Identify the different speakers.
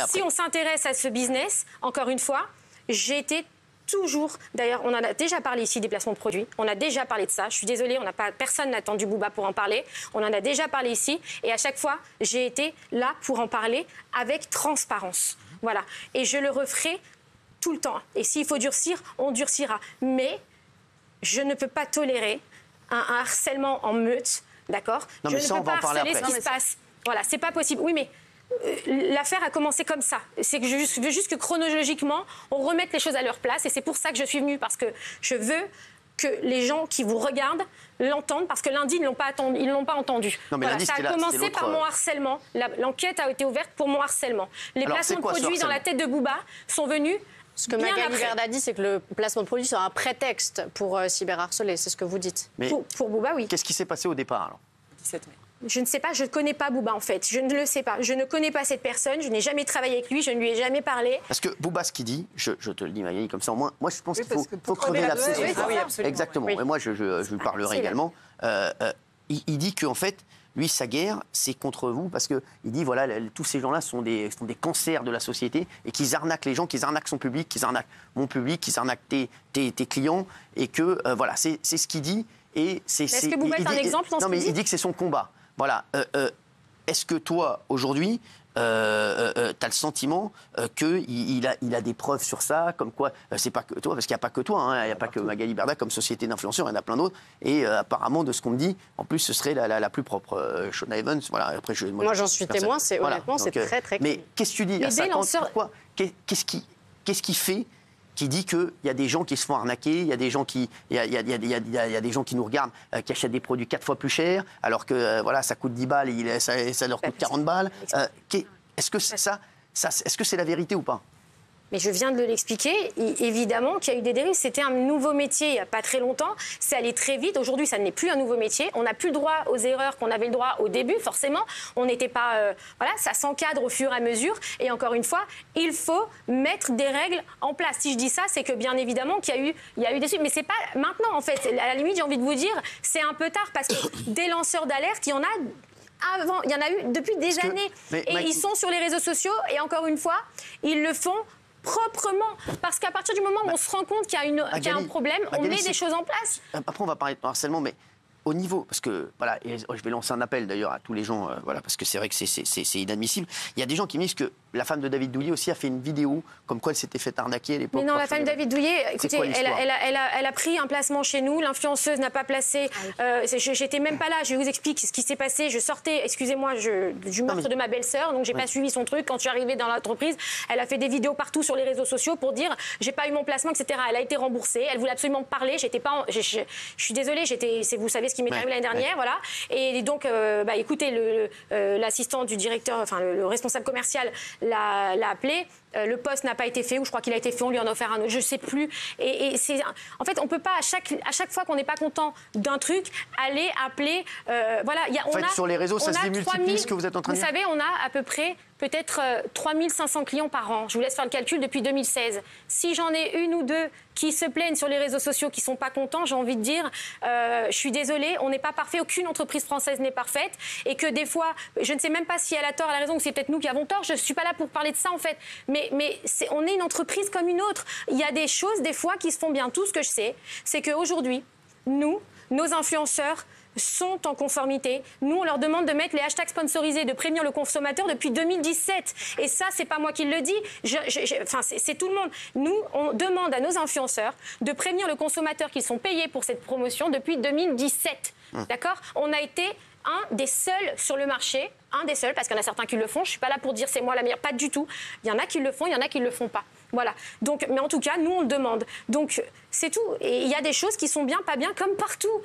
Speaker 1: si on s'intéresse à ce business, encore une fois, j'ai été toujours, d'ailleurs, on en a déjà parlé ici des placements de produits, on a déjà parlé de ça, je suis désolée, personne n'a attendu Booba pour en parler, on en a déjà parlé ici, et à chaque fois, j'ai été là pour en parler avec transparence. Voilà, et je le referai tout le temps. Et s'il faut durcir, on durcira. Mais je ne peux pas tolérer un harcèlement en meute, d'accord? Je ne peux pas harceler ce qui se passe. Voilà, c'est pas possible. Oui, mais l'affaire a commencé comme ça. C'est que je veux juste que chronologiquement, on remette les choses à leur place. Et c'est pour ça que je suis venue, parce que je veux que les gens qui vous regardent l'entendent, parce que lundi, ils ne l'ont pas entendu.
Speaker 2: Non, mais
Speaker 1: voilà,
Speaker 2: lundi,
Speaker 1: ça a commencé par mon harcèlement. L'enquête a été ouverte pour mon harcèlement. Les placements de produits dans la tête de Booba sont venus.
Speaker 3: Ce que Magali Verd a dit, c'est que le placement de produits sera un prétexte pour cyberharceler. C'est ce que vous dites.
Speaker 2: Mais
Speaker 1: pour Booba, oui.
Speaker 2: Qu'est-ce qui s'est passé au départ, alors?
Speaker 4: 17 mai.
Speaker 1: Je ne sais pas, je ne connais pas Booba en fait, je ne le sais pas. Je ne connais pas cette personne, je n'ai jamais travaillé avec lui, je ne lui ai jamais parlé.
Speaker 2: Parce que Booba, ce qu'il dit, je te le dis Magali, comme ça au moins, moi je pense qu'il faut crever l'abcès.
Speaker 4: Oui, absolument.
Speaker 2: Exactement, et moi je lui parlerai également. Il dit qu'en fait, lui, sa guerre, c'est contre vous, parce qu'il dit, voilà, tous ces gens-là sont des cancers de la société, et qu'ils arnaquent les gens, qu'ils arnaquent son public, qu'ils arnaquent mon public, qu'ils arnaquent tes clients, et que, voilà, c'est ce qu'il dit.
Speaker 1: Est-ce que Booba est un exemple dans ce qu'il dit ?
Speaker 2: Non, mais il dit que c'est son combat. Voilà. Est-ce que toi, aujourd'hui, tu as le sentiment qu'il a des preuves sur ça, comme quoi, c'est pas que toi, parce qu'il n'y a pas que toi, hein, il n'y a pas que Magali Berda comme société d'influenceurs, il y en a plein d'autres. Et apparemment, de ce qu'on me dit, en plus, ce serait la plus propre. Shona Evans, voilà. Après,
Speaker 3: moi j'en suis témoin, honnêtement, c'est très, très
Speaker 2: Mais qu'est-ce que tu dis à ça? Pourquoi? Qu'est-ce qui fait qui dit qu'il y a des gens qui se font arnaquer, il y a des gens qui nous regardent, qui achètent des produits 4 fois plus chers, alors que voilà, ça coûte 10 balles et ça leur coûte 40 balles. Est-ce que est-ce que c'est la vérité ou pas?
Speaker 1: Mais je viens de l'expliquer, évidemment qu'il y a eu des dérives. C'était un nouveau métier il n'y a pas très longtemps. C'est allé très vite. Aujourd'hui, ça n'est plus un nouveau métier. On n'a plus le droit aux erreurs qu'on avait le droit au début, forcément. On n'était pas... voilà, ça s'encadre au fur et à mesure. Et encore une fois, il faut mettre des règles en place. Si je dis ça, c'est que bien évidemment qu'il y a eu des suites. Mais c'est pas maintenant, en fait. À la limite, j'ai envie de vous dire, c'est un peu tard parce que des lanceurs d'alerte, il y en a... Avant, il y en a eu depuis des années. Et ils sont sur les réseaux sociaux. Et encore une fois, ils le font proprement. Parce qu'à partir du moment où on se rend compte qu'il y a un problème, on met des choses en place.
Speaker 2: Après, on va parler de harcèlement, mais au niveau, parce que, voilà, et je vais lancer un appel d'ailleurs à tous les gens, voilà, parce que c'est vrai que c'est inadmissible. Il y a des gens qui me disent que la femme de David Douillet aussi a fait une vidéo comme quoi elle s'était fait arnaquer à l'époque.
Speaker 1: Mais non, la femme de David Douillet, écoutez, elle a pris un placement chez nous, l'influenceuse n'a pas placé. J'étais même pas là, je vous explique ce qui s'est passé. Je sortais, excusez-moi, du meurtre de ma belle-sœur, donc j'ai pas suivi son truc. Quand je suis arrivée dans l'entreprise, elle a fait des vidéos partout sur les réseaux sociaux pour dire j'ai pas eu mon placement, etc. Elle a été remboursée, elle voulait absolument parler. J'étais pas, je suis désolée, vous savez ce qui m'est arrivé l'année dernière, voilà. Et donc, écoutez, l'assistant du directeur, enfin le responsable commercial l'a appelé. Le poste n'a pas été fait, ou je crois qu'il a été fait, on lui en a offert un autre, je ne sais plus. Et en fait, on ne peut pas, à chaque fois qu'on n'est pas content d'un truc, aller appeler... voilà,
Speaker 2: sur les réseaux, ça se démultiplie, ce que vous êtes en train de dire.
Speaker 1: Vous savez, on a à peu près peut-être 3500 clients par an. Je vous laisse faire le calcul depuis 2016. Si j'en ai une ou deux qui se plaignent sur les réseaux sociaux, qui ne sont pas contents, j'ai envie de dire, je suis désolée, on n'est pas parfait, aucune entreprise française n'est parfaite, et que des fois, je ne sais même pas si elle a tort, elle a raison, ou c'est peut-être nous qui avons tort, je ne suis pas là pour parler de ça en fait, mais on est une entreprise comme une autre. Il y a des choses, des fois, qui se font bien. Tout ce que je sais, c'est qu'aujourd'hui, nos influenceurs sont en conformité. Nous, on leur demande de mettre les hashtags sponsorisés, de prévenir le consommateur depuis 2017. Et ça, c'est pas moi qui le dis. C'est tout le monde. Nous, on demande à nos influenceurs de prévenir le consommateur qu'ils sont payés pour cette promotion depuis 2017. D'accord ? On a été un des seuls sur le marché, parce qu'il y en a certains qui le font. Je suis pas là pour dire c'est moi la meilleure, pas du tout. Il y en a qui le font, il y en a qui le font pas. Voilà. Donc, mais en tout cas, nous, on le demande. Donc, c'est tout. Et il y a des choses qui sont bien, pas bien, comme partout.